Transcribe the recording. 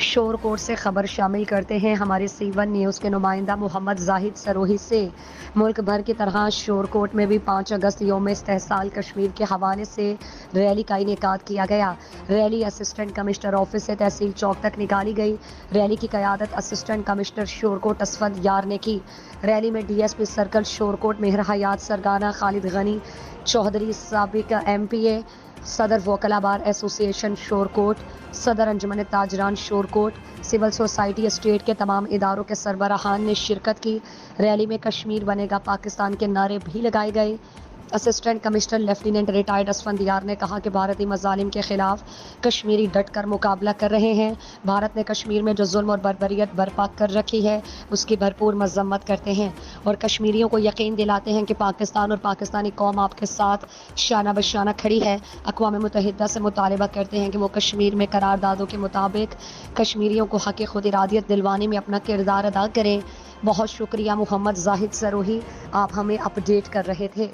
شور کوٹ سے خبر شامل کرتے ہیں ہمارے سی1 نیوز کے نمائندہ محمد زاہد سروہی سے۔ ملک بھر کی طرح شور کوٹ میں بھی 5 اگست یوم استحصال کشمیر کے حوالے سے ریلی کا انعقاد کیا گیا۔ ریلی اسسٹنٹ کمشنر آفس سے تحصیل چوک تک نکالی گئی۔ ریلی کی قیادت اسسٹنٹ کمشنر شور کوٹ اسفند یار نے کی۔ ریلی میں ڈی ایس پی سرکل شور کوٹ مہر حیات سرگانہ، خالد غنی چودھری سابق ایم پی اے، صدر وکلا بار ایسوسی ایشن شور کوٹ، صدر انجمن تاجران شور کوٹ، سول سوسائٹی اسٹیٹ کے تمام اداروں کے سربراہان نے شرکت کی۔ ریلی میں کشمیر بنے گا پاکستان کے نعرے بھی لگائے گئے۔ Assistant commissioner lieutenant retired Asfand یار نے کہا کہ بھارتی مظالم کے خلاف کشمیری ڈٹ کر مقابلہ کر رہے ہیں۔ بھارت نے کشمیر میں جو ظلم اور بربریت برپا کر رکھی ہے اس کی بھرپور مذمت کرتے ہیں اور کشمیریوں کو یقین دلاتے ہیں کہ پاکستان اور پاکستانی قوم آپ کے ساتھ شانہ بشانہ کھڑی ہے۔ اقوام متحدہ سے مطالبہ کرتے ہیں کہ وہ کشمیر میں قراردادوں کے مطابق کشمیریوں کو حق خود ارادیت دلوانے میں اپنا کردار ادا کریں۔ بہت شکریہ محمد زاہد سروہی، آپ ہمیں اپ ڈیٹ کر رہے تھے۔